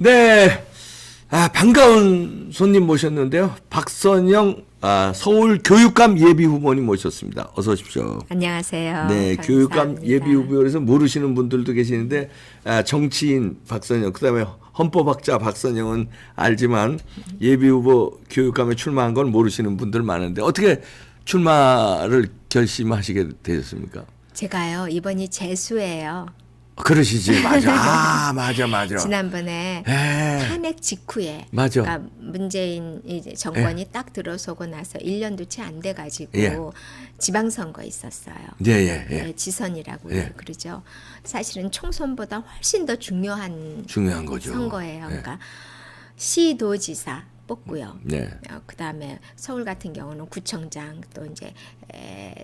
네, 반가운 손님 모셨는데요. 박선영 서울 교육감 예비 후보님 모셨습니다. 어서 오십시오. 안녕하세요. 네, 감사합니다. 교육감 예비 후보에서 모르시는 분들도 계시는데 정치인 박선영, 그다음에 헌법학자 박선영은 알지만 예비 후보 교육감에 출마한 건 모르시는 분들 많은데 어떻게 출마를 결심하시게 되셨습니까? 제가요 이번이 재수예요. 그러시지, 맞아. 맞아. 지난번에 에. 탄핵 직후에, 맞아. 그러니까 문재인 이제 정권이 딱 들어서고 나서 1년도 채 안 돼가지고 예. 지방선거 있었어요. 예. 네, 지선이라고 예. 그러죠. 사실은 총선보다 훨씬 더 중요한 거죠. 선거예요. 예. 그러니까 시도지사 뽑고요. 네. 그다음에 서울 같은 경우는 구청장, 또 이제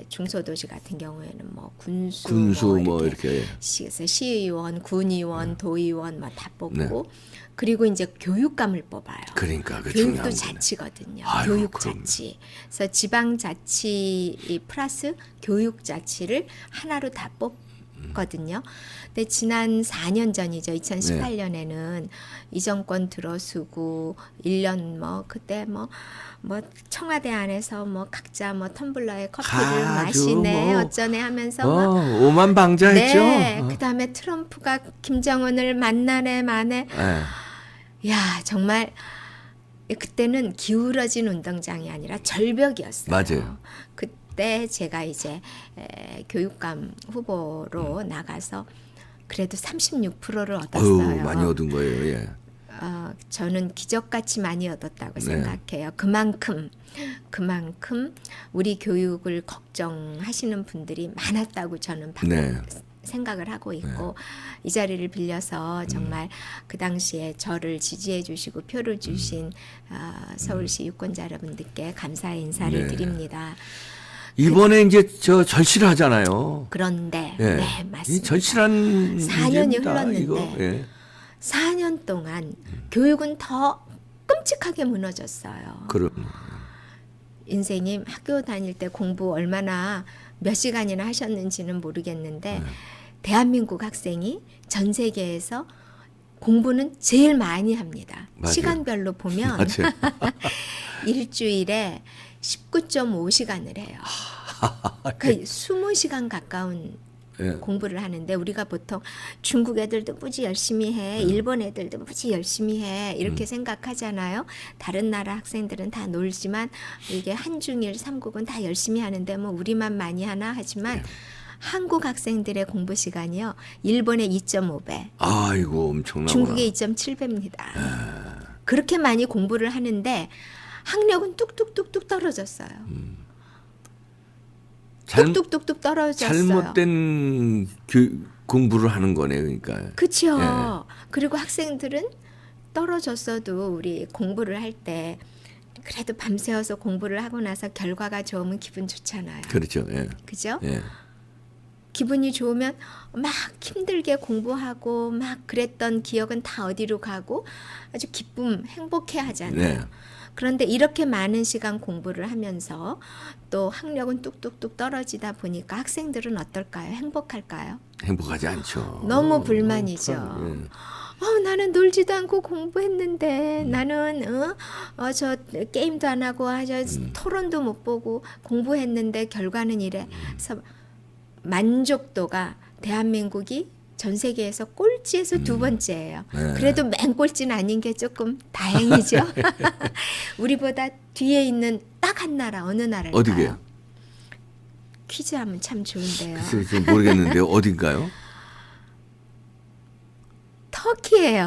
중소도시 같은 경우에는 뭐 군수 뭐 이렇게. 그래서 시의원, 군의원, 도의원 뭐 다 뽑고 네. 그리고 이제 교육감을 뽑아요. 그러니까 그 교육도 중요한 거네. 자치거든요. 아이고, 교육자치. 그래서 지방자치 플러스 교육자치를 하나로 다 뽑거든요. 근데 지난 4년 전이죠. 2018년에는 이 정권 들어서고 1년 뭐 그때 뭐 청와대 안에서 뭐 각자 뭐 텀블러에 커피를 아주 마시네 뭐, 어쩌네 하면서 막 오만방자했죠. 네. 그다음에 트럼프가 김정은을 만나네 마네. 예. 야, 정말 그때는 기울어진 운동장이 아니라 절벽이었어요. 맞아요. 그때 제가 이제 교육감 후보로 나가서 그래도 36%를 얻었어요. 많이 얻은 거예요. 예. 저는 기적같이 많이 얻었다고 네. 생각해요. 그만큼 우리 교육을 걱정하시는 분들이 많았다고 저는 생각을 하고 있고 이 자리를 빌려서 정말 그 당시에 저를 지지해 주시고 표를 주신 서울시 유권자 여러분들께 감사의 인사를 드립니다. 이번에 이제 절실을 하잖아요. 그런데 예. 네, 맞습니다. 이 절실한 4년이 문제입니다, 흘렀는데 이거. 예. 4년 동안 교육은 더 끔찍하게 무너졌어요. 그럼 인생이 학교 다닐 때 공부 얼마나 몇 시간이나 하셨는지는 모르겠는데 대한민국 학생이 전 세계에서 공부는 제일 많이 합니다. 맞아요. 시간별로 보면 맞아요. 일주일에 19.5시간을 해요. 그러니까 20시간 가까운 예. 공부를 하는데 우리가 보통 중국 애들도 무지 열심히 해, 일본 애들도 무지 열심히 해 이렇게 생각하잖아요. 다른 나라 학생들은 다 놀지만 이게 한중일 삼국은 다 열심히 하는데 뭐 우리만 많이 하나 하지만 한국 학생들의 공부 시간이요. 일본의 2.5배, 아이고 엄청나구나. 중국의 2.7배입니다. 그렇게 많이 공부를 하는데 학력은 뚝뚝뚝뚝 떨어졌어요. 뚝뚝뚝뚝 떨어졌어요. 잘못된 공부를 하는 거네요, 그러니까. 그렇죠. 예. 그리고 학생들은 떨어졌어도 우리 공부를 할 때 그래도 밤새워서 공부를 하고 나서 결과가 좋으면 기분 좋잖아요. 그렇죠. 예. 그죠? 예. 기분이 좋으면 막 힘들게 공부하고 막 그랬던 기억은 다 어디로 가고 아주 기쁨, 행복해 하잖아요. 네. 그런데 이렇게 많은 시간 공부를 하면서 또 학력은 뚝뚝뚝 떨어지다 보니까 학생들은 어떨까요? 행복할까요? 행복하지 않죠. 너무 불만이죠. 예. 나는 놀지도 않고 공부했는데 나는 저 게임도 안 하고 토론도 못 보고 공부했는데 결과는 이래. 그래서 만족도가 대한민국이 전 세계에서 꼴찌에서 두 번째예요. 네. 그래도 맨 꼴찌는 아닌 게 조금 다행이죠. 우리보다 뒤에 있는 딱 한 나라 어느 나라일까요? 어디게요? 퀴즈하면 참 좋은데요. 글쎄요, 모르겠는데요. 어딘가요? 터키예요.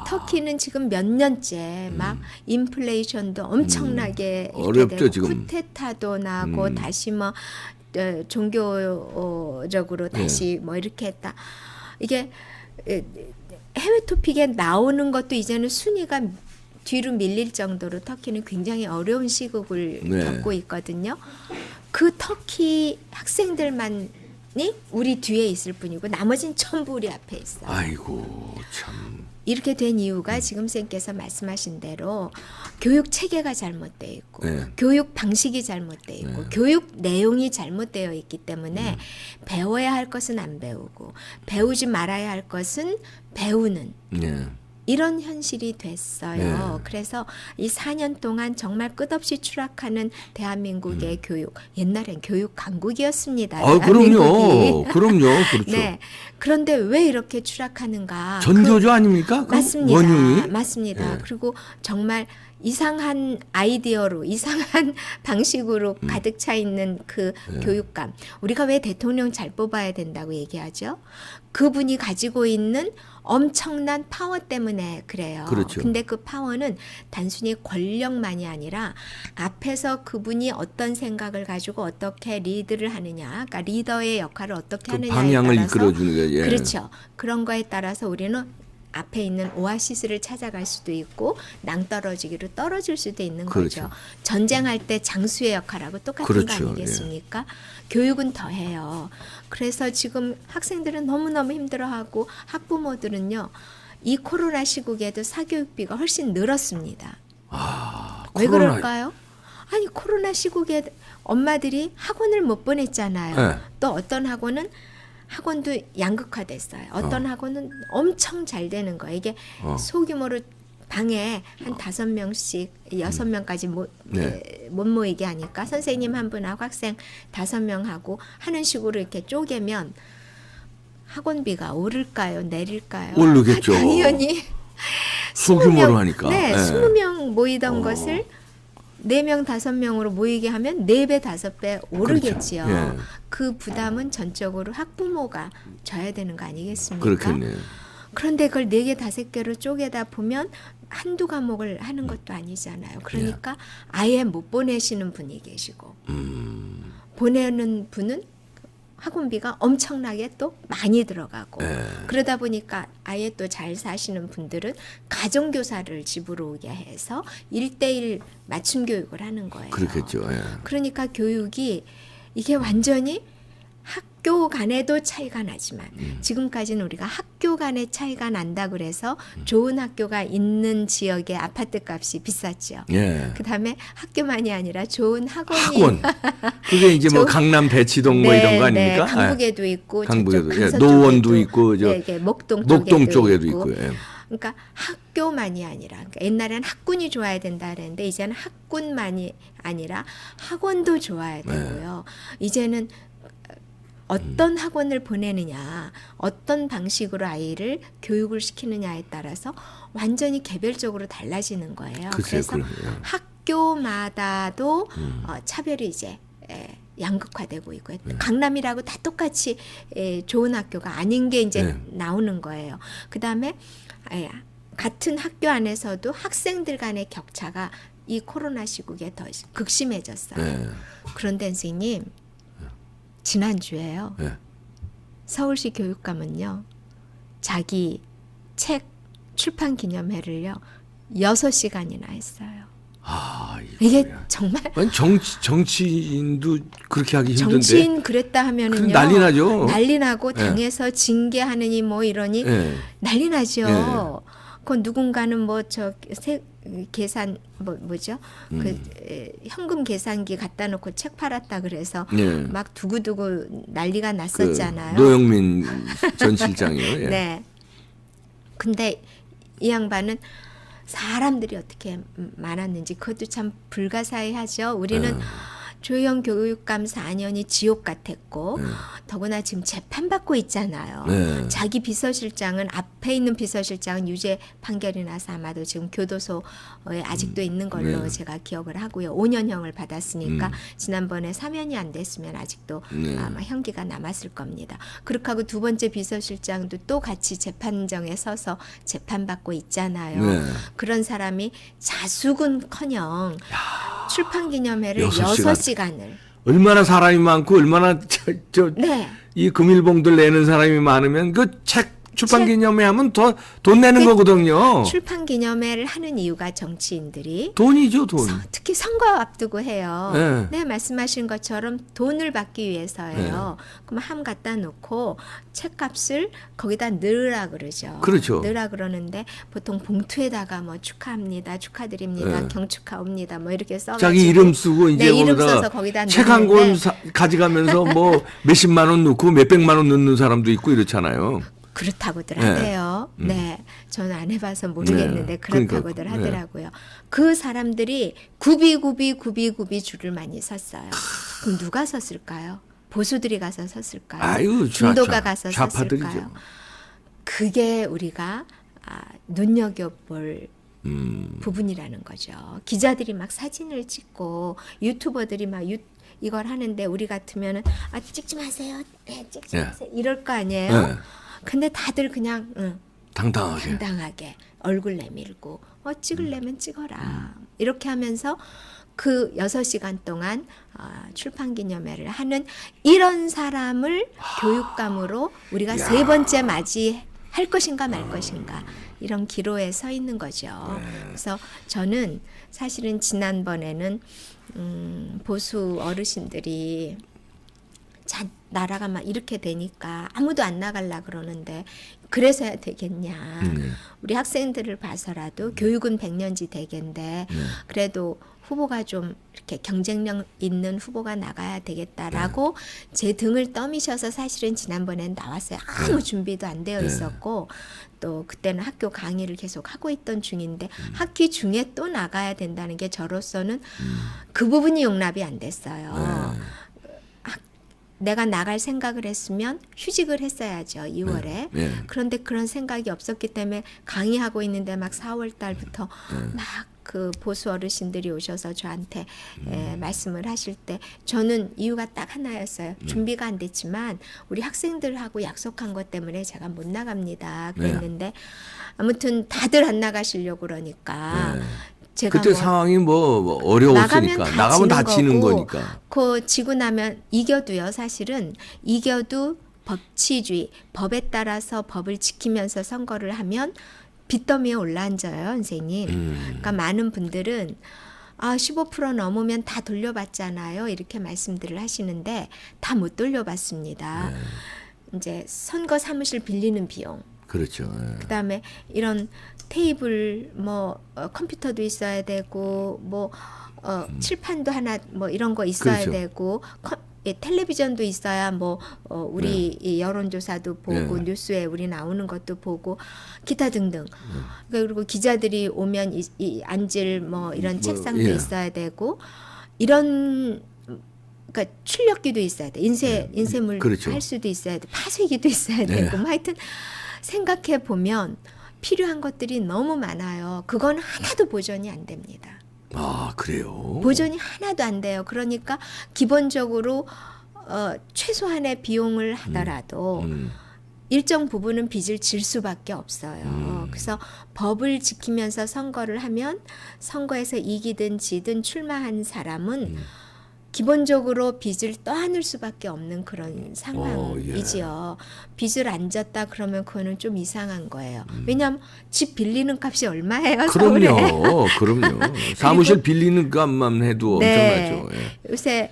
터키는 지금 몇 년째 막 인플레이션도 엄청나게 이렇게 어렵죠, 되고 지금. 쿠데타도 나고 다시 뭐 종교적으로 다시 뭐 이렇게 했다. 이게 해외 토픽에 나오는 것도 이제는 순위가 뒤로 밀릴 정도로 터키는 굉장히 어려운 시국을 겪고 있거든요. 그 터키 학생들만 우리 뒤에 있을 뿐이고 나머지는 전부 우리 앞에 있어요. 아이고 참. 이렇게 된 이유가 지금 쌤께서 말씀하신 대로 교육 체계가 잘못되어 있고 네. 교육 방식이 잘못되어 있고 교육 내용이 잘못되어 있기 때문에 배워야 할 것은 안 배우고 배우지 말아야 할 것은 배우는 네. 이런 현실이 됐어요. 네. 그래서 이 4년 동안 정말 끝없이 추락하는 대한민국의 교육. 옛날엔 교육 강국이었습니다. 아, 대한민국이. 그럼요. 그렇죠. 네. 그런데 왜 이렇게 추락하는가? 전교조 아닙니까? 그 맞습니다. 원흉이? 맞습니다. 예. 그리고 정말 이상한 아이디어로 이상한 방식으로 가득 차 있는 그 교육감. 우리가 왜 대통령 잘 뽑아야 된다고 얘기하죠? 그분이 가지고 있는 엄청난 파워 때문에 그래요. 그렇죠. 근데 그 파워는 단순히 권력만이 아니라 앞에서 그분이 어떤 생각을 가지고 어떻게 리드를 하느냐, 그러니까 리더의 역할을 어떻게 그 하느냐에 방향을 따라서 이끌어주는 게 예. 그렇죠. 그런 거에 따라서 우리는 앞에 있는 오아시스를 찾아갈 수도 있고 낭떠러지기로 떨어질 수도 있는 그렇죠. 거죠. 전쟁할 때 장수의 역할하고 똑같은 그렇죠. 거 아니겠습니까? 교육은 더해요. 그래서 지금 학생들은 너무너무 힘들어하고 학부모들은요. 이 코로나 시국에도 사교육비가 훨씬 늘었습니다. 아, 왜 코로나. 그럴까요? 아니 코로나 시국에 엄마들이 학원을 못 보냈잖아요. 네. 또 어떤 학원도 양극화됐어요. 어떤 학원은 엄청 잘 되는 거예요. 이게 소규모로 방에 한 5명씩 6명까지 네. 못 모이게 하니까 선생님 한 분하고 학생 5명하고 하는 식으로 이렇게 쪼개면 학원비가 오를까요? 내릴까요? 오르겠죠. 당연히 소규모로 20명, 하니까. 네, 예. 20명 모이던 것을 4명, 5명으로 모이게 하면 4배, 5배 오르겠지요. 그렇죠. 예. 그 부담은 전적으로 학부모가 져야 되는 거 아니겠습니까? 그렇겠네요. 그런데 그걸 4개, 5개로 쪼개다 보면 한두 과목을 하는 것도 아니잖아요. 그러니까 아예 못 보내시는 분이 계시고 보내는 분은 학원비가 엄청나게 또 많이 들어가고 그러다 보니까 아예 또 잘 사시는 분들은 가정교사를 집으로 오게 해서 1대1 맞춤 교육을 하는 거예요. 그렇겠죠. 예. 그러니까 교육이 이게 완전히 학교 간에도 차이가 나지만 지금까지는 우리가 학교 간의 차이가 난다 그래서 좋은 학교가 있는 지역의 아파트 값이 비쌌죠. 예. 그다음에 학교만이 아니라 좋은 학원이 학원. 그게 이제 뭐 저- 강남 배치동 뭐 이런 거 네, 아닙니까? 강북에도 있고 강북에도, 저쪽 예, 강서 노원도 쪽에도, 있고, 저 네, 이게 목동 쪽에도 있고. 예. 그러니까 학교만이 아니라 그러니까 옛날에는 학군이 좋아야 된다 그랬는데 이제는 학군만이 아니라 학원도 좋아야 되고요. 이제는 어떤 학원을 보내느냐, 어떤 방식으로 아이를 교육을 시키느냐에 따라서 완전히 개별적으로 달라지는 거예요. 글쎄요, 그래서 그래요. 학교마다도 차별이 이제 양극화되고 있고요. 강남이라고 다 똑같이 좋은 학교가 아닌 게 이제 네. 나오는 거예요. 그다음에 같은 학교 안에서도 학생들 간의 격차가 이 코로나 시국에 더 극심해졌어요. 예. 그런데 선생님 지난주에요. 예. 서울시 교육감은요. 자기 책 출판 기념회를요. 6시간이나 했어요. 아, 이게 이거야. 정말 아니, 정치인도 그렇게 하기 힘든데. 정치인 그랬다 하면은요. 난리 나죠. 난리 나고 예. 당에서 징계하느니 뭐 이러니 예. 난리 나죠. 그건 누군가는 뭐 저 계산 뭐죠? 현금 계산기 갖다 놓고 책 팔았다 그래서 예. 막 두고두고 난리가 그 났었잖아요. 노영민 전 실장이요. 예. 네. 근데 이 양반은 사람들이 어떻게 많았는지 그것도 참 불가사의하죠. 우리는 조영 교육감 4년이 지옥 같았고 더구나 지금 재판받고 있잖아요. 네. 자기 비서실장은 앞에 있는 비서실장은 유죄 판결이 나서 아마도 지금 교도소에 아직도 있는 걸로 네. 제가 기억을 하고요. 5년형을 받았으니까 지난번에 사면이 안 됐으면 아직도 네. 아마 형기가 남았을 겁니다. 그렇게 하고 두 번째 비서실장도 또 같이 재판정에 서서 재판받고 있잖아요. 네. 그런 사람이 자숙은커녕 출판기념회를 여섯 시간. 6시간을 얼마나 사람이 많고 얼마나 이 네. 금일봉들 내는 사람이 많으면 그 책 출판 기념회 하면 더 돈 내는 거거든요. 출판 기념회를 하는 이유가 정치인들이 돈이죠, 돈. 특히 선거 앞두고 해요. 네. 네, 말씀하신 것처럼 돈을 받기 위해서예요. 그럼 함 갖다 놓고 책값을 거기다 넣으라 그러죠. 그렇죠. 넣으라 그러는데 보통 봉투에다가 뭐 축하합니다, 축하드립니다, 네. 경축하옵니다, 뭐 이렇게 써가지고 자기 이름 쓰고 이제 네, 이름 써서 거기다 거기다 책 한 권 넣는데 가져가면서 뭐 몇십만 원 넣고 몇백만 원 넣는 사람도 있고 이렇잖아요. 그렇다고들 네. 하대요. 네, 저는 안 해봐서 모르겠는데 네. 그렇다고들 그러니까, 하더라고요. 그 사람들이 굽이 줄을 많이 섰어요. 그럼 누가 섰을까요? 보수들이 가서 섰을까요? 아유, 중도가 가서 좌파들이죠. 섰을까요? 그게 우리가 눈여겨볼 부분이라는 거죠. 기자들이 막 사진을 찍고 유튜버들이 막 이걸 하는데 우리 같으면은 찍지 마세요. 네, 찍지 네. 마세요. 이럴 거 아니에요. 네. 근데 다들 그냥 당당하게. 당당하게 얼굴 내밀고 찍으려면 찍어라. 이렇게 하면서 그 6시간 동안 출판 기념회를 하는 이런 사람을 교육감으로 우리가 세 번째 맞이할 것인가 말 것인가 이런 기로에 서 있는 거죠. 그래서 저는 사실은 지난번에는 보수 어르신들이 나라가 막 이렇게 되니까 아무도 안 나갈라 그러는데 그래서야 되겠냐. 우리 학생들을 봐서라도 교육은 백년지 대계인데 그래도 후보가 좀 이렇게 경쟁력 있는 후보가 나가야 되겠다라고 제 등을 떠미셔서 사실은 지난번엔 나왔어요. 아무 준비도 안 되어 있었고 또 그때는 학교 강의를 계속 하고 있던 중인데 학기 중에 또 나가야 된다는 게 저로서는 그 부분이 용납이 안 됐어요. 내가 나갈 생각을 했으면 휴직을 했어야죠. 2월에. 그런데 그런 생각이 없었기 때문에 강의하고 있는데 막 4월 달부터 막 그 보수 어르신들이 오셔서 저한테 말씀을 하실 때 저는 이유가 딱 하나였어요. 준비가 안 됐지만 우리 학생들하고 약속한 것 때문에 제가 못 나갑니다. 그랬는데 아무튼 다들 안 나가시려고 그러니까 제가 그때 상황이 뭐 어려웠으니까 나가면 다 지는 거니까. 그 지고 나면 이겨도요. 사실은 이겨도 법치주의, 법에 따라서 법을 지키면서 선거를 하면 빚더미에 올라앉아요, 선생님. 그러니까 많은 분들은 15% 넘으면 다 돌려받잖아요. 이렇게 말씀들을 하시는데 다 못 돌려받습니다. 이제 선거 사무실 빌리는 비용. 그렇죠. 그다음에 이런 테이블 컴퓨터도 있어야 되고 칠판도 하나 이런 거 있어야 그렇죠. 되고 텔레비전도 있어야 우리 이 여론조사도 보고 뉴스에 우리 나오는 것도 보고 기타 등등. 그리고 기자들이 오면 앉을 이런 책상도 있어야 되고 이런 그러니까 출력기도 있어야 돼. 인쇄물 그렇죠. 할 수도 있어야 돼. 파쇄기도 있어야 되고 하여튼 생각해 보면 필요한 것들이 너무 많아요. 그건 하나도 보전이 안 됩니다. 그래요? 보전이 하나도 안 돼요. 그러니까 기본적으로 최소한의 비용을 하더라도 일정 부분은 빚을 질 수밖에 없어요. 그래서 법을 지키면서 선거를 하면 선거에서 이기든 지든 출마한 사람은 기본적으로 빚을 떠안을 수밖에 없는 그런 상황이지요. 빚을 안 졌다 그러면 그거는 좀 이상한 거예요. 왜냐하면 집 빌리는 값이 얼마예요? 서울에. 그럼요. 사무실 빌리는 값만 해도 엄청나죠. 요새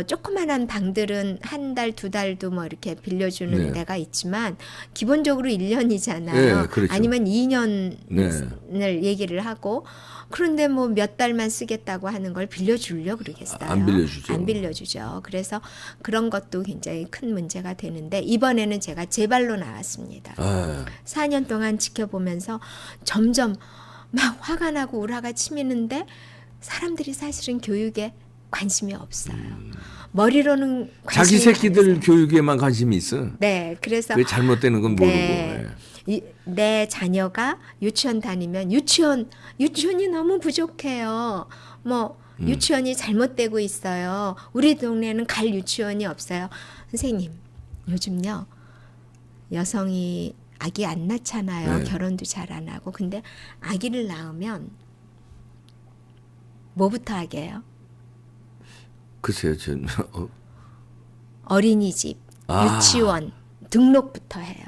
조그만한 방들은 한 달, 두 달도 이렇게 빌려주는 데가 있지만 기본적으로 1년이잖아요. 그렇죠. 아니면 2년을 얘기를 하고 그런데 몇 달만 쓰겠다고 하는 걸 빌려주려고 그러겠어요. 안 빌려주죠. 안 빌려주죠. 그래서 그런 것도 굉장히 큰 문제가 되는데 이번에는 제가 제 발로 나왔습니다. 4년 동안 지켜보면서 점점 막 화가 나고 우라가 치미는데 사람들이 사실은 교육에 관심이 없어요. 머리로는 자기 관심이 새끼들 많으세요. 교육에만 관심이 있어. 네, 그래서 그게 잘못되는 건 모르고. 내 자녀가 유치원 다니면 유치원이 너무 부족해요. 유치원이 잘못되고 있어요. 우리 동네는 갈 유치원이 없어요. 선생님, 요즘요 여성이 아기 안 낳잖아요. 결혼도 잘 안 하고. 근데 아기를 낳으면 뭐부터 하게 해요? 글쎄요, 전 어린이집, 유치원, 등록부터 해요.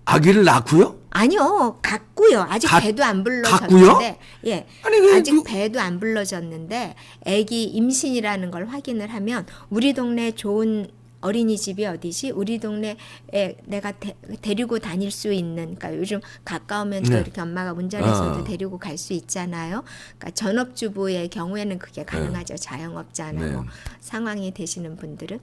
아기를 낳고요? 아니요, 갖고요. 아직 갖- 배도 안 갖고요? 불러졌는데, 예, 아니, 왜 아직 그- 배도 안 불러졌는데, 아기 임신이라는 걸 확인을 하면 우리 동네 좋은 어린이집이 어디지? 우리 동네에 내가 데리고 다닐 수 있는, 그러니까 요즘 가까우면 또 네. 이렇게 엄마가 운전해서도 아. 데리고 갈 수 있잖아요. 그러니까 전업주부의 경우에는 그게 가능하죠. 자영업자나 네. 뭐 상황이 되시는 분들은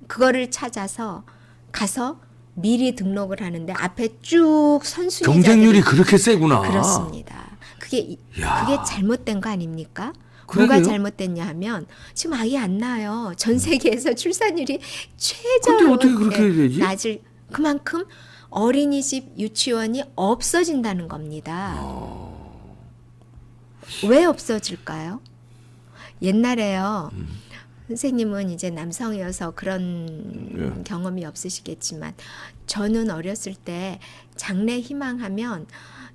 그거를 찾아서 가서 미리 등록을 하는데 앞에 쭉 선순위자들이 경쟁률이 그렇게 세구나. 그렇습니다. 그게 야. 그게 잘못된 거 아닙니까? 그러게요. 뭐가 잘못됐냐 하면 지금 아기 안 낳아요. 전 세계에서 출산율이 근데 최저로 어떻게 그렇게 되지? 낮을 그만큼 어린이집 유치원이 없어진다는 겁니다. 왜 없어질까요? 옛날에요. 선생님은 이제 남성이어서 그런 예. 경험이 없으시겠지만 저는 어렸을 때 장래 희망하면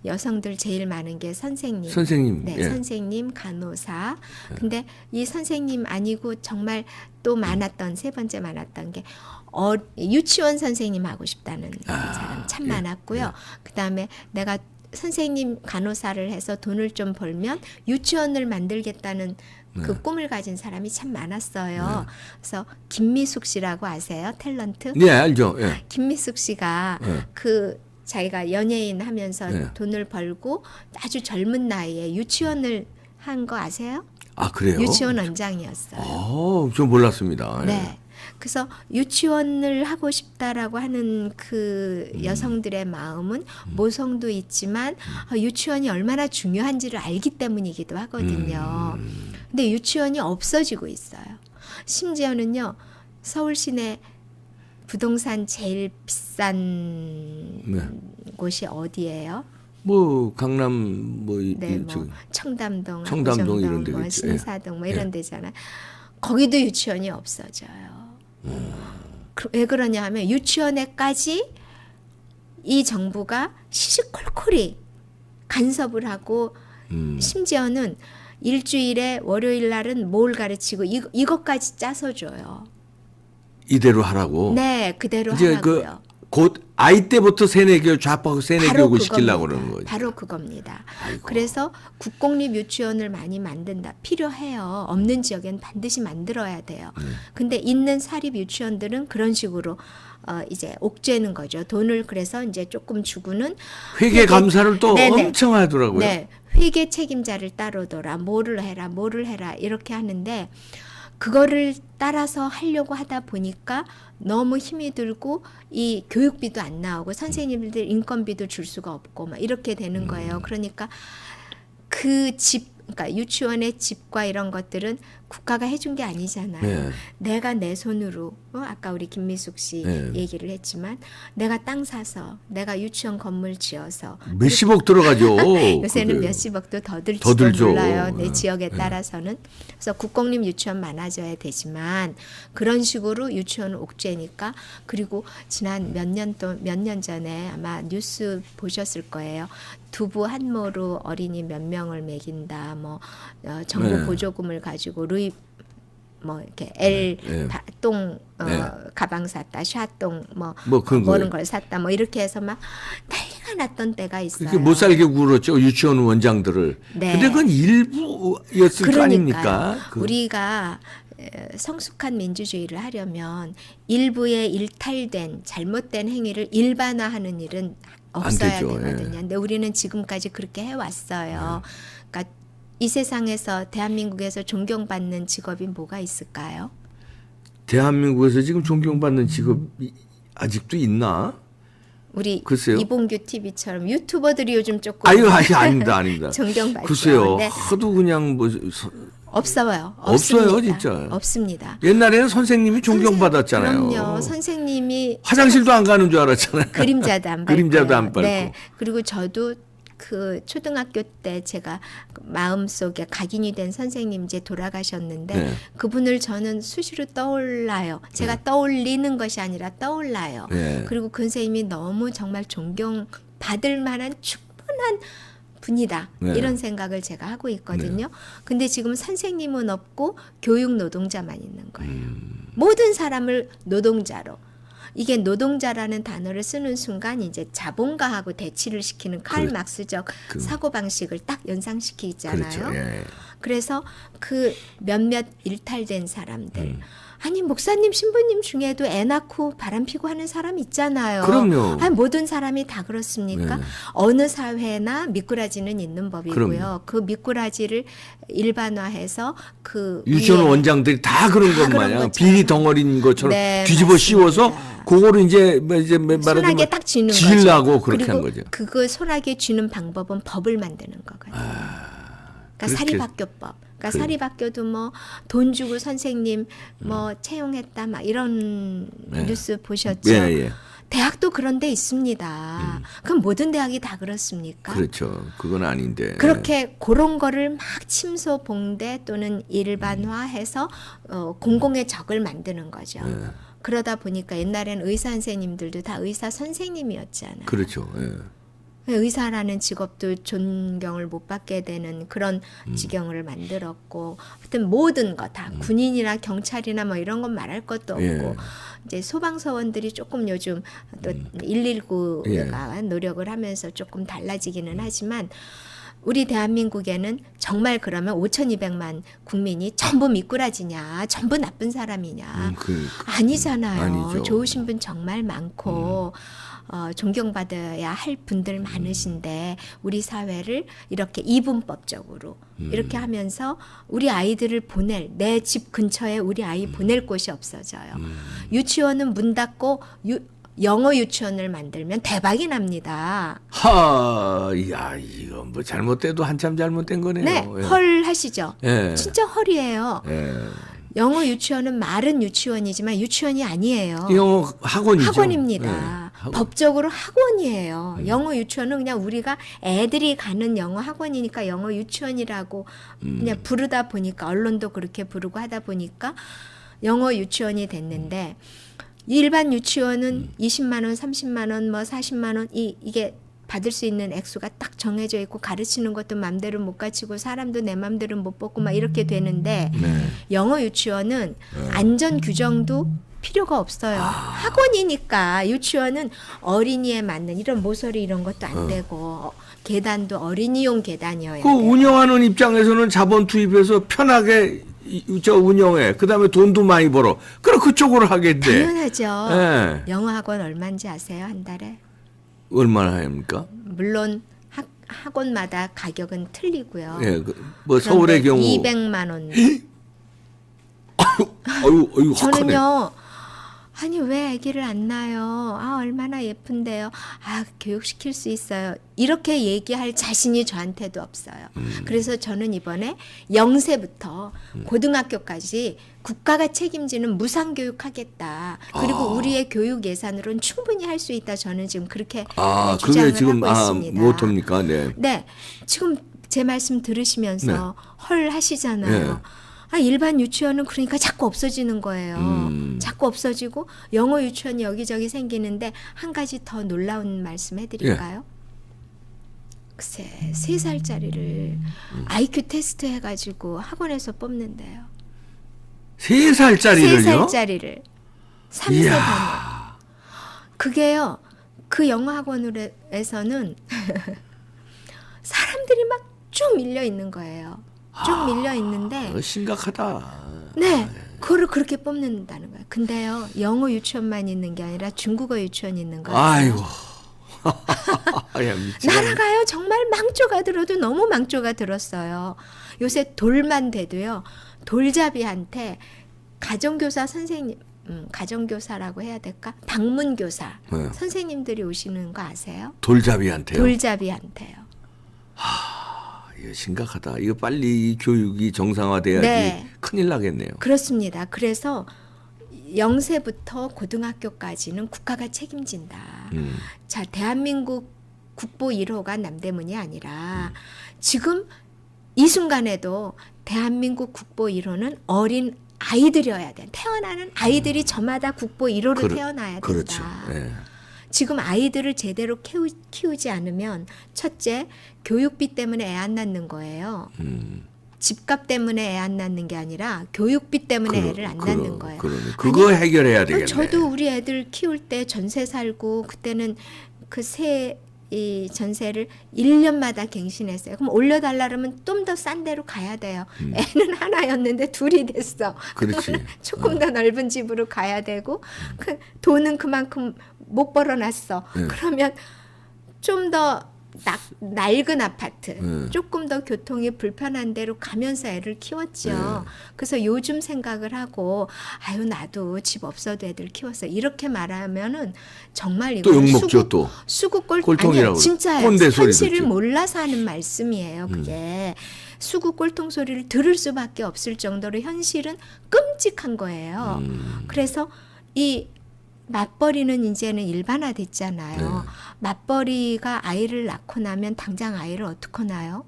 여성들 제일 많은 게 선생님. 선생님. 네, 예. 선생님, 간호사. 근데 이 선생님 아니고 정말 또 많았던 세 번째 많았던 게 유치원 선생님 하고 싶다는 사람 참 예, 많았고요. 그다음에 내가 선생님 간호사를 해서 돈을 좀 벌면 유치원을 만들겠다는 그 꿈을 가진 사람이 참 많았어요. 그래서 김미숙 씨라고 아세요? 탤런트? 네, 알죠. 예. 김미숙 씨가 네. 그 자기가 연예인 하면서 네. 돈을 벌고 아주 젊은 나이에 유치원을 한 거 아세요? 아, 그래요? 유치원 원장이었어요. 저 몰랐습니다. 예. 네. 그래서 유치원을 하고 싶다라고 하는 그 여성들의 마음은 모성도 있지만 유치원이 얼마나 중요한지를 알기 때문이기도 하거든요. 근데 유치원이 없어지고 있어요. 심지어는요, 서울 시내 부동산 제일 비싼 네. 곳이 어디예요? 뭐 강남 뭐 네, 뭐 저기 청담동, 청담동 압구정동, 이런 뭐 데겠죠. 신사동 뭐 예. 이런 데잖아요. 거기도 유치원이 없어져요. 왜 그러냐 하면 유치원에까지 이 정부가 시시콜콜이 간섭을 하고 심지어는 일주일에 월요일 날은 뭘 가르치고 이것까지 짜서 줘요. 이대로 하라고. 네, 그대로 이제 하라고요. 곧 아이 때부터 세뇌교육 좌파고 세뇌교육을 시키려고 그겁니다. 그러는 거죠. 바로 그겁니다. 아이고. 그래서 국공립 유치원을 많이 만든다. 필요해요. 없는 지역엔 반드시 만들어야 돼요. 근데 있는 사립 유치원들은 그런 식으로 이제 옥죄는 거죠. 돈을 그래서 이제 조금 주고는 회계 감사를 또 네네. 엄청 하더라고요. 네, 회계 책임자를 따로 둬라. 뭐를 해라 이렇게 하는데 그거를 따라서 하려고 하다 보니까 너무 힘이 들고 이 교육비도 안 나오고 선생님들 인건비도 줄 수가 없고 막 이렇게 되는 거예요. 그러니까 그 그러니까 유치원의 집과 이런 것들은 국가가 해준 게 아니잖아요. 네. 내가 내 손으로 아까 우리 김미숙 씨 네. 얘기를 했지만 내가 땅 사서 내가 유치원 건물 지어서 몇십억 들어가죠. 요새는 그게. 몇십억도 더 들지도 더 들죠. 몰라요. 내 네. 지역에 따라서는. 그래서 국공립 유치원 많아져야 되지만 그런 식으로 유치원을 옥죄니까 그리고 지난 몇 년 전에 아마 뉴스 보셨을 거예요. 두부 한모로 어린이 몇 명을 먹인다. 뭐 정부 네. 보조금을 가지고 루이 뭐 이렇게 L 네. 똥 네. 가방 샀다, 샤똥 뭐 그런 뭐는 거예요. 걸 샀다, 뭐 이렇게 해서 막 난리가 났던 때가 있어요. 그렇게 못 살게 굴었죠. 유치원 원장들을. 네. 근데 그건 일부였을 거 아닙니까? 그러니까요. 그- 우리가 성숙한 민주주의를 하려면 일부의 일탈된 잘못된 행위를 일반화하는 일은 없어야 되죠. 되거든요. 예. 근데 우리는 지금까지 그렇게 해왔어요. 그러니까 이 세상에서 대한민국에서 존경받는 직업이 뭐가 있을까요? 대한민국에서 지금 존경받는 직업이 아직도 있나? 우리 글쎄요. 이봉규 TV처럼 유튜버들이 요즘 조금 아유, 아닙니다. 존경받죠. 글쎄요. 네. 하도 그냥 뭐 없어요. 없어요, 없습니다. 진짜. 없습니다. 옛날에는 선생님이 존경받았잖아요. 그럼요. 선생님이 화장실도 안 가는 줄 알았잖아요. 그림자도 안 밟고요. 그림자도 안 밟고. 네. 그리고 저도 그 초등학교 때 제가 마음속에 각인이 된 선생님 이제 돌아가셨는데 네. 그분을 저는 수시로 떠올라요. 제가 떠올리는 것이 아니라 떠올라요. 네. 그리고 그 선생님이 너무 정말 존경받을 만한 충분한 분이다. 네. 이런 생각을 제가 하고 있거든요. 근데 지금 선생님은 없고 교육 노동자만 있는 거예요. 모든 사람을 노동자로. 이게 노동자라는 단어를 쓰는 순간 이제 자본가하고 대치를 시키는 칼 막스적 사고 방식을 딱 연상시키잖아요. 그렇죠. 예. 그래서 그 몇몇 일탈된 사람들. 아니 목사님 신부님 중에도 애 낳고 바람피고 하는 사람 있잖아요. 그럼요. 아니 모든 사람이 다 그렇습니까? 네. 어느 사회나 미꾸라지는 있는 법이고요. 그럼요. 그 미꾸라지를 일반화해서 그 유치원 위에 원장들이 다 그런 다 것 그런 마냥 것처럼. 비리 덩어리인 것처럼 네, 뒤집어 맞습니다. 씌워서 그거를 이제 말하자면 손아귀에 딱 쥐는 거죠. 지으려고 그렇게 그리고 한 거죠. 그거 손아귀에 쥐는 방법은 법을 만드는 거거든요. 그러니까 그렇게- 사립학교법. 그러니까 그- 사립학교도 뭐 돈 주고 선생님 뭐 채용했다 막 이런 네. 뉴스 보셨죠? 예, 예. 대학도 그런 데 있습니다. 그럼 모든 대학이 다 그렇습니까? 그렇죠. 그건 아닌데. 그렇게 그런 거를 막 침소 봉대 또는 일반화해서 공공의 적을 만드는 거죠. 네. 그러다 보니까 옛날엔 의사 선생님들도 다 의사 선생님이었잖아요. 그렇죠. 예. 의사라는 직업도 존경을 못 받게 되는 그런 지경을 만들었고, 하여튼 모든 거 다 군인이나 경찰이나 뭐 이런 건 말할 것도 없고, 예. 이제 소방서원들이 조금 요즘 또 119가 예. 노력을 하면서 조금 달라지기는 하지만 우리 대한민국에는 정말 그러면 5,200만 국민이 전부 미꾸라지냐, 전부 나쁜 사람이냐? 아니잖아요. 아니죠. 좋으신 분 정말 많고 존경받아야 할 분들 많으신데 우리 사회를 이렇게 이분법적으로 이렇게 하면서 우리 아이들을 보낼 내 집 근처에 우리 아이 보낼 곳이 없어져요. 유치원은 문 닫고 영어 유치원을 만들면 대박이 납니다. 야, 이거 뭐 잘못돼도 한참 잘못된 거네요. 네, 예. 헐 하시죠. 예. 진짜 헐이에요. 예. 영어 유치원은 말은 유치원이지만 유치원이 아니에요. 영어 학원이죠. 학원입니다. 예, 학원. 법적으로 학원이에요. 영어 유치원은 그냥 우리가 애들이 가는 영어 학원이니까 영어 유치원이라고 그냥 부르다 보니까 언론도 그렇게 부르고 하다 보니까 영어 유치원이 됐는데 일반 유치원은 20만 원, 30만 원, 뭐 40만 원 이게 받을 수 있는 액수가 딱 정해져 있고 가르치는 것도 맘대로 못 가르치고 사람도 내 맘대로 못 뽑고 막 이렇게 되는데 네. 영어 유치원은 안전 규정도 필요가 없어요. 학원이니까 유치원은 어린이에 맞는 이런 모서리 이런 것도 안 되고 계단도 어린이용 계단이어야 그 돼요. 운영하는 입장에서는 자본 투입해서 편하게 저 운영해. 그다음에 돈도 많이 벌어. 그럼 그쪽으로 하겠대. 당연하죠. 예. 영어 학원 얼마인지 아세요? 한 달에? 얼마나 합니까? 물론 학원마다 가격은 틀리고요. 예, 뭐 서울의 경우 200만 원. 아유, 확하네. 저는요. 아니 왜 아기를 안 낳아요? 아 얼마나 예쁜데요. 아 교육시킬 수 있어요. 이렇게 얘기할 자신이 저한테도 없어요. 그래서 저는 이번에 0세부터 고등학교까지 국가가 책임지는 무상교육하겠다. 그리고 우리의 교육 예산으로는 충분히 할 수 있다. 저는 지금 그렇게 주장을 그게 지금 하고 있습니다. 뭐합니까? 네. 네, 지금 제 말씀 들으시면서 헐 하시잖아요. 네. 일반 유치원은 그러니까 자꾸 없어지는 거예요. 자꾸 없어지고 영어 유치원이 여기저기 생기는데 한 가지 더 놀라운 말씀 해드릴까요? 글쎄 3살짜리를 IQ 테스트 해가지고 학원에서 뽑는데요. 3살짜리를요? 3살짜리를 3세 반에. 그게요. 그 영어 학원에서는 사람들이 막 쭉 밀려 있는 거예요. 쭉 밀려 있는데 심각하다. 네, 그거를 그렇게 뽑는다는 거예요. 근데요, 영어 유치원만 있는 게 아니라 중국어 유치원이 있는 거예요. 아이고. 야, 미치겠네. 나라가요, 정말 망조가 들어도 너무 망조가 들었어요. 요새 돌만 돼도요, 돌잡이한테 가정교사 선생님, 가정교사라고 해야 될까? 방문교사 네. 선생님들이 오시는 거 아세요? 돌잡이한테요. 돌잡이한테요. 이거 심각하다. 이거 빨리 이 교육이 정상화돼야지 네. 큰일 나겠네요. 그렇습니다. 그래서 0세부터 고등학교까지는 국가가 책임진다. 자, 대한민국 국보 1호가 남대문이 아니라 지금 이 순간에도 대한민국 국보 1호는 어린 아이들이어야 돼. 태어나는 아이들이 저마다 국보 1호로 태어나야 된다. 그렇죠. 네. 지금 아이들을 제대로 키우지 않으면 첫째 교육비 때문에 애 안 낳는 거예요. 집값 때문에 애 안 낳는 게 아니라 교육비 때문에 애를 안 낳는 거예요. 그거 해결해야 되겠네. 저도 우리 애들 키울 때 전세 살고 그때는 그 이 전세를 1년마다 갱신했어요. 그럼 올려달라 그러면 좀 더 싼 데로 가야 돼요. 애는 하나였는데 둘이 됐어. 그렇지. 조금 더 넓은 집으로 가야 되고 그 돈은 그만큼 못 벌어놨어. 그러면 좀 더 낡은 아파트, 조금 더 교통이 불편한 데로 가면서 애를 키웠죠. 그래서 요즘 생각을 하고 아유 나도 집 없어도 애들 키웠어. 이렇게 말하면은 정말 또 이거 욕먹죠 또. 수구 꼴통이라고. 아니야 진짜예요. 꼰대 소리 현실을 듣죠. 몰라서 하는 말씀이에요. 그게 수구 꼴통 소리를 들을 수밖에 없을 정도로 현실은 끔찍한 거예요. 그래서 이 맞벌이는 이제는 일반화됐잖아요. 맞벌이가 아이를 낳고 나면 당장 아이를 어떻게 낳아요?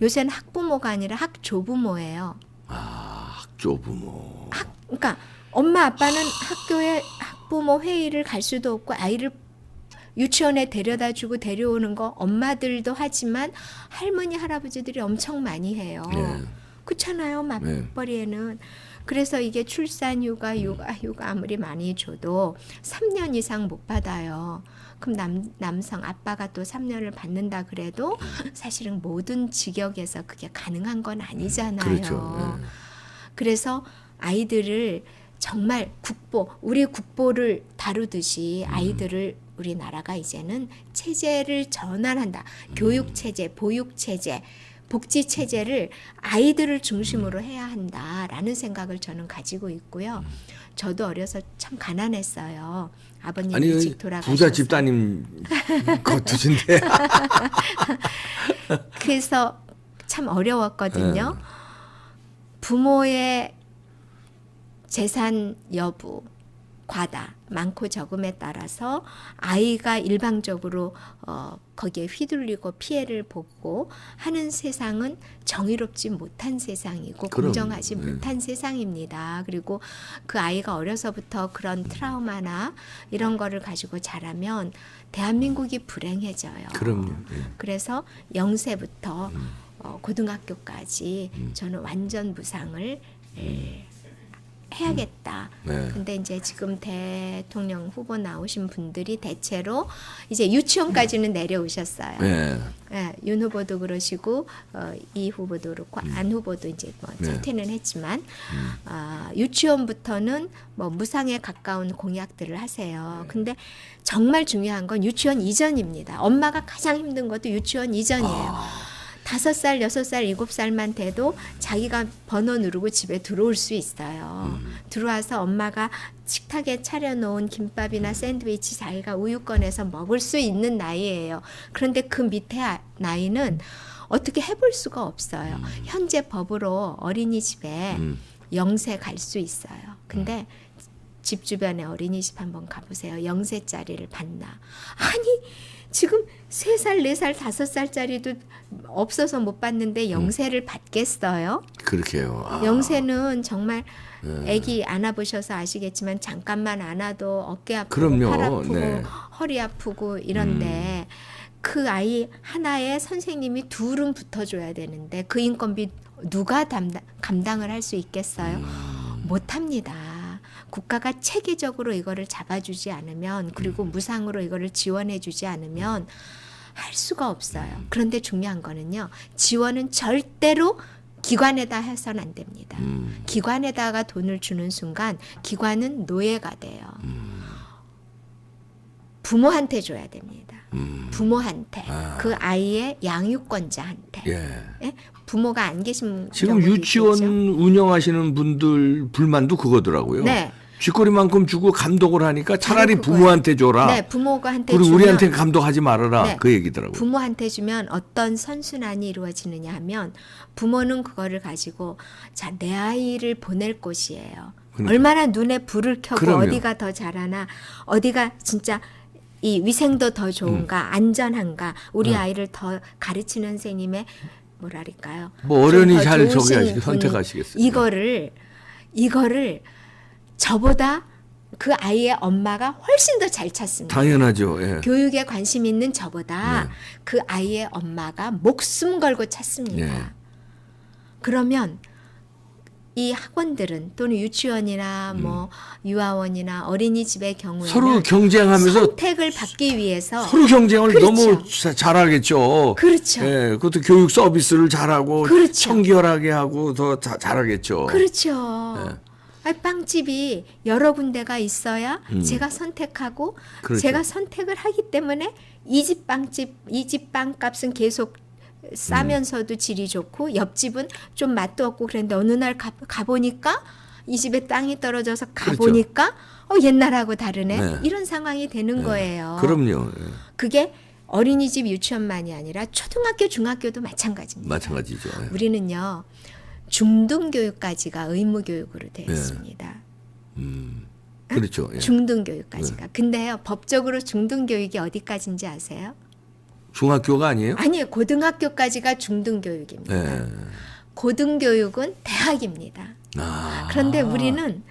요새는 학부모가 아니라 학조부모예요. 아, 학조부모. 그러니까 엄마 아빠는 학교에 학부모 회의를 갈 수도 없고 아이를 유치원에 데려다 주고 데려오는 거 엄마들도 하지만 할머니 할아버지들이 엄청 많이 해요. 그렇잖아요. 맞벌이에는. 그래서 이게 출산휴가, 육아휴가 아무리 많이 줘도 3년 이상 못 받아요. 그럼 남성 아빠가 또 3년을 받는다 그래도 사실은 모든 직역에서 그게 가능한 건 아니잖아요. 그렇죠. 그래서 아이들을 정말 우리 국보를 다루듯이 아이들을 우리나라가 이제는 체제를 전환한다. 교육체제, 보육체제, 복지체제를 아이들을 중심으로 해야 한다라는 생각을 저는 가지고 있고요. 저도 어려서 참 가난했어요. 아버님 일찍 돌아가셔서. 부자 집따님 거두신데. 그래서 참 어려웠거든요. 부모의 재산 여부, 과다, 많고 적음에 따라서 아이가 일방적으로 거기에 휘둘리고 피해를 보고 하는 세상은 정의롭지 못한 세상이고 공정하지 못한 세상입니다. 그리고 그 아이가 어려서부터 그런 트라우마나 이런 거를 가지고 자라면 대한민국이 불행해져요. 그럼요. 그래서 0세부터 고등학교까지 저는 완전 무상을 해야겠다. 근데 이제 지금 대통령 후보 나오신 분들이 대체로 이제 유치원까지는 내려오셨어요. 윤 후보도 그러시고 이 후보도 그렇고 안 후보도 이제 뭐 사퇴는 했지만 유치원부터는 뭐 무상에 가까운 공약들을 하세요. 근데 정말 중요한 건 유치원 이전입니다. 엄마가 가장 힘든 것도 유치원 이전이에요. 5살, 6살, 7살만 돼도 자기가 번호 누르고 집에 들어올 수 있어요. 들어와서 엄마가 식탁에 차려놓은 김밥이나 샌드위치 자기가 우유 꺼내서 먹을 수 있는 나이예요. 그런데 그 밑에 나이는 어떻게 해볼 수가 없어요. 현재 법으로 어린이집에 0세 갈 수 있어요. 근데 집 주변에 어린이집 한번 가보세요. 0세짜리를 받나. 아니 지금 3살, 4살, 5살짜리도 없어서 못 받는데 0세를 받겠어요? 그렇게요. 0세는 정말 아기 안아보셔서 아시겠지만 잠깐만 안아도 어깨 아프고 그럼요. 팔 아프고 허리 아프고 이런데 그 아이 하나에 선생님이 둘은 붙어줘야 되는데 그 인건비 누가 감당을 할 수 있겠어요? 못합니다. 국가가 체계적으로 이거를 잡아주지 않으면 그리고 무상으로 이거를 지원해주지 않으면 할 수가 없어요. 그런데 중요한 거는요. 지원은 절대로 기관에다 해서는 안 됩니다. 기관에다가 돈을 주는 순간 기관은 노예가 돼요. 부모한테 줘야 됩니다. 부모한테 그 아이의 양육권자한테. 예? 부모가 안 계신 지금 유치원 있겠죠? 운영하시는 분들 불만도 그거더라고요. 네. 쥐꼬리만큼 주고 감독을 하니까 차라리 그거예요. 부모한테 줘라. 네, 부모한테 그리고 주면 우리한테 감독하지 말아라. 네. 그 얘기더라고요. 부모한테 주면 어떤 선순환이 이루어지느냐 하면 부모는 그거를 가지고 자, 내 아이를 보낼 곳이에요. 그러니까. 얼마나 눈에 불을 켜고 그럼요. 어디가 더 잘하나 어디가 진짜 이 위생도 더 좋은가 안전한가 우리 아이를 더 가르치는 선생님의 뭐랄까요? 뭐 어련히 좀더 잘 좋으신 저기 분이 선택하시겠어요. 이거를 저보다 그 아이의 엄마가 훨씬 더 잘 찾습니다. 당연하죠. 예. 교육에 관심 있는 저보다 그 아이의 엄마가 목숨 걸고 찾습니다. 그러면 이 학원들은 또는 유치원이나 뭐 유아원이나 어린이집의 경우에는 서로 경쟁하면서 선택을 받기 위해서 서로 경쟁을 그렇죠. 너무 잘하겠죠. 그렇죠. 예, 그것도 교육 서비스를 잘하고 그렇죠. 청결하게 하고 더 잘하겠죠. 그렇죠. 네. 아니, 빵집이 여러 군데가 있어야 제가 선택하고 그렇죠. 제가 선택을 하기 때문에 이 집 빵집, 이 집 빵값은 계속 싸면서도 질이 좋고 옆집은 좀 맛도 없고 그랬는데 어느 날 가보니까 이 집에 땅이 떨어져서 가보니까 옛날하고 다르네. 네. 이런 상황이 되는 거예요. 그럼요. 예. 그게 어린이집 유치원만이 아니라 초등학교, 중학교도 마찬가지입니다. 마찬가지죠. 예. 우리는요. 중등교육까지가 의무교육으로 되어 있습니다. 그렇죠. 예. 중등교육까지가. 근데요. 법적으로 중등교육이 어디까지인지 아세요? 중학교가 아니에요? 아니에요. 고등학교까지가 중등교육입니다. 예. 고등교육은 대학입니다. 아. 그런데 우리는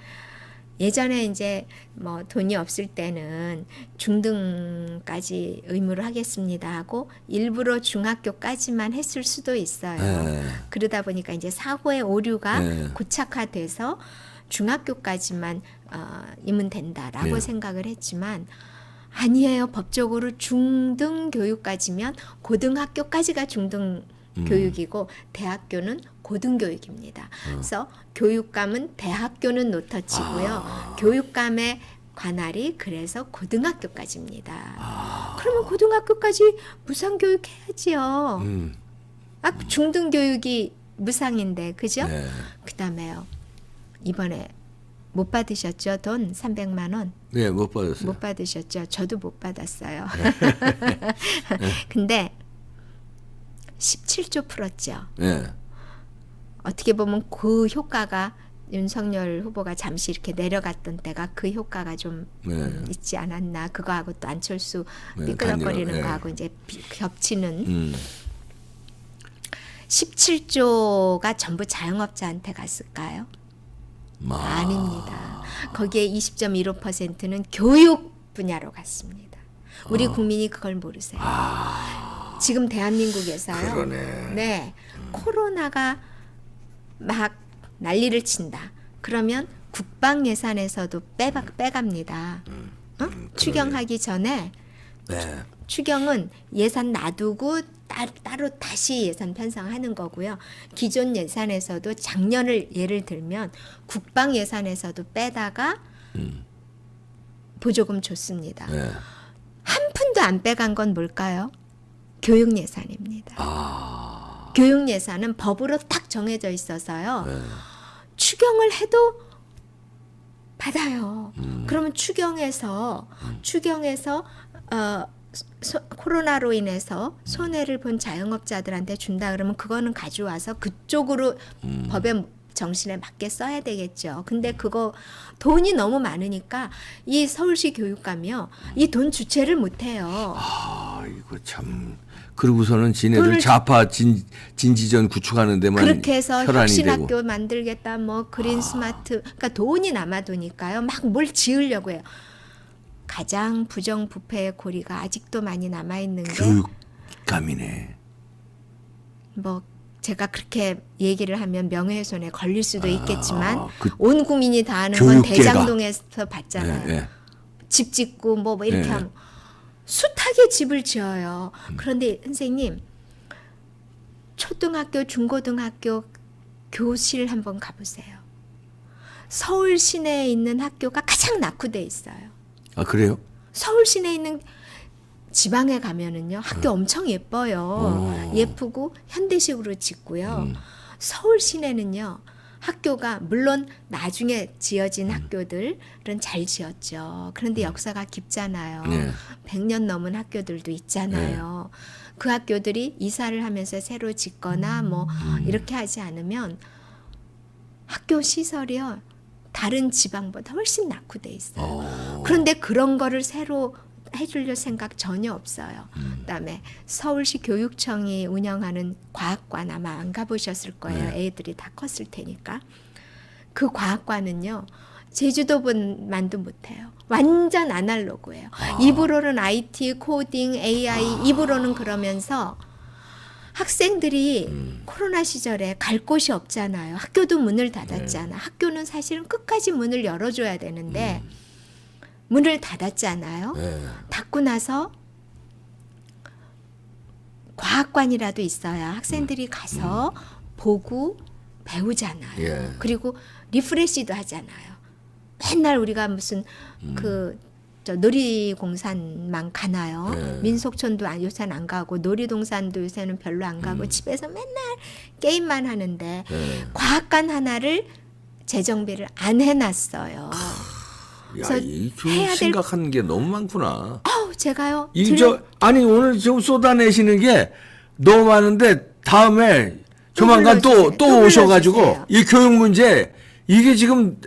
예전에 이제 뭐 돈이 없을 때는 중등까지 의무를 하겠습니다 하고 일부러 중학교까지만 했을 수도 있어요. 예. 그러다 보니까 이제 사고의 오류가 네. 고착화돼서 중학교까지만 이면 된다라고 네. 생각을 했지만 아니에요. 법적으로 중등 교육까지면 고등학교까지가 중등 교육이고 대학교는 고등교육입니다. 그래서 교육감은 대학교는 노터치고요. 교육감의 관할이 그래서 고등학교까지입니다. 그러면 고등학교까지 무상교육 해야지요. 중등교육이 무상인데 그죠? 네. 그다음에요. 이번에 못 받으셨죠? 돈 300만 원. 네, 못 받았어요. 못 받으셨죠? 저도 못 받았어요. 근데 17조 풀었죠. 네. 어떻게 보면 그 효과가 윤석열 후보가 잠시 이렇게 내려갔던 때가 그 효과가 좀 있지 않았나. 그거하고 또 안철수 삐끄덕거리는 네. 거하고 이제 겹치는 17조가 전부 자영업자한테 갔을까요? 아닙니다. 거기에 20.15%는 교육 분야로 갔습니다. 우리 국민이 그걸 모르세요. 지금 대한민국에서요. 그러네. 네. 코로나가 막 난리를 친다. 그러면 국방 예산에서도 빼갑니다. 추경하기 전에 네. 추경은 예산 놔두고 따로 다시 예산 편성하는 거고요. 기존 예산에서도 작년을 예를 들면 국방 예산에서도 빼다가 보조금 줬습니다. 네. 한 푼도 안 빼간 건 뭘까요? 교육 예산입니다. 교육 예산은 법으로 딱 정해져 있어서요. 추경을 해도 받아요. 그러면 추경에서 코로나로 인해서 손해를 본 자영업자들한테 준다 그러면 그거는 가져와서 그쪽으로 법의 정신에 맞게 써야 되겠죠. 근데 그거 돈이 너무 많으니까 이 서울시 교육감이요. 이 돈 주체를 못해요. 이거 참. 그러고서는 지네들 좌파 진지전 구축하는 데만 그렇게 해서 혈안이 되고. 혁신학교 만들겠다, 뭐 그린 스마트, 그러니까 돈이 남아도니까요. 막 뭘 지으려고 해요. 가장 부정부패의 고리가 아직도 많이 남아 있는 게 교육감이네. 뭐 제가 그렇게 얘기를 하면 명예훼손에 걸릴 수도 있겠지만 그 온 국민이 다 아는 건 교육계가. 대장동에서 봤잖아요. 예, 예. 집 짓고 뭐 이렇게 예. 하면 숱하게 집을 지어요. 그런데 선생님 초등학교, 중고등학교 교실 한번 가보세요. 서울 시내에 있는 학교가 가장 낙후돼 있어요. 아, 그래요? 서울 시내에 있는 지방에 가면은요 학교 엄청 예뻐요. 예쁘고 현대식으로 짓고요. 서울 시내는요 학교가 물론 나중에 지어진 학교들은 잘 지었죠. 그런데 역사가 깊잖아요. 네. 100년 넘은 학교들도 있잖아요. 그 학교들이 이사를 하면서 새로 짓거나 뭐 이렇게 하지 않으면 학교 시설이요 다른 지방보다 훨씬 낙후돼 있어요. 그런데 그런 거를 새로 해주려 생각 전혀 없어요. 그다음에 서울시 교육청이 운영하는 과학관 아마 안 가보셨을 거예요. 애들이 다 컸을 테니까. 그 과학관은요. 제주도분만도 못해요. 완전 아날로그예요. 입으로는 IT, 코딩, AI, 입으로는 그러면서 학생들이 코로나 시절에 갈 곳이 없잖아요. 학교도 문을 닫았잖아. 학교는 사실은 끝까지 문을 열어줘야 되는데 문을 닫았잖아요. 네. 닫고 나서 과학관이라도 있어야 학생들이 가서 보고 배우잖아요. 예. 그리고 리프레시도 하잖아요. 맨날 우리가 무슨 저 놀이공산만 가나요? 네. 민속촌도 요새는 안 가고 놀이동산도 요새는 별로 안 가고 집에서 맨날 게임만 하는데 네. 과학관 하나를 재정비를 안 해놨어요. 야, 그래서 이 해야 될- 심각한 게 너무 많구나. 제가요. 아니 오늘 지금 쏟아내시는 게 너무 많은데 다음에 조만간 불러주세요. 또 또 오셔가지고 불러주세요. 이 교육 문제 이게 지금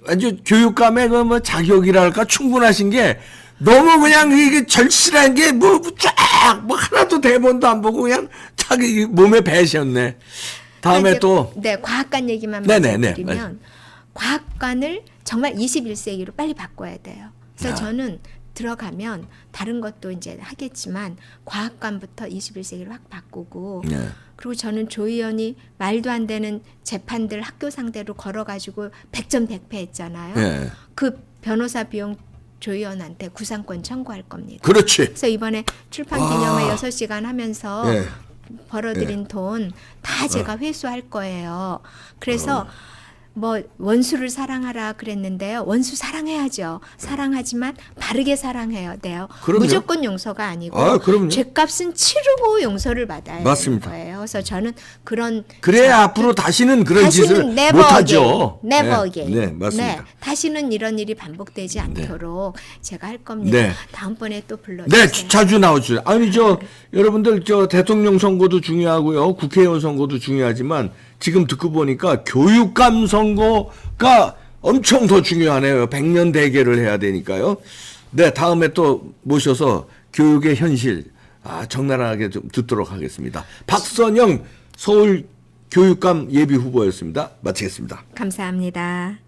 아주 교육감의 그 뭐 자격이랄까 충분하신 게 너무 그냥 이게 절실한 게 뭐 쫙 뭐 하나도 대본도 안 보고 그냥 자기 몸에 배셨네. 다음에 이제 또 네, 과학관 얘기만 네네네. 말씀드리면 과학관을 정말 21세기로 빨리 바꿔야 돼요. 그래서 아. 저는 들어가면 다른 것도 이제 하겠지만 과학관부터 21세기로 확 바꾸고 네. 그리고 저는 조 의원이 말도 안 되는 재판들 학교 상대로 걸어가지고 100점 100패 했잖아요. 네. 그 변호사 비용 조 의원한테 구상권 청구할 겁니다. 그렇지. 그래서 이번에 출판 기념회 6시간 하면서 예. 벌어들인 돈 다 제가 회수할 거예요. 그래서 뭐 원수를 사랑하라 그랬는데요. 원수 사랑해야죠. 사랑하지만 바르게 사랑해야 돼요. 그럼요. 무조건 용서가 아니고 아, 그럼요. 죗값은 치르고 용서를 받아야 맞습니다. 되는 거예요. 그래서 저는 그런 그래야 앞으로 다시는 그런 짓을 다시는 never 못하죠. again. never 네. again. 네, 맞습니다. 네, 다시는 이런 일이 반복되지 않도록 제가 할 겁니다. 네. 다음번에 또 불러주세요. 네, 자주 나오죠. 아니 여러분들 대통령 선거도 중요하고요, 국회의원 선거도 중요하지만 지금 듣고 보니까 교육감 선거가 엄청 더 중요하네요. 100년 대계를 해야 되니까요. 네, 다음에 또 모셔서 교육의 현실 적나라하게 좀 듣도록 하겠습니다. 박선영 서울 교육감 예비 후보였습니다. 마치겠습니다. 감사합니다.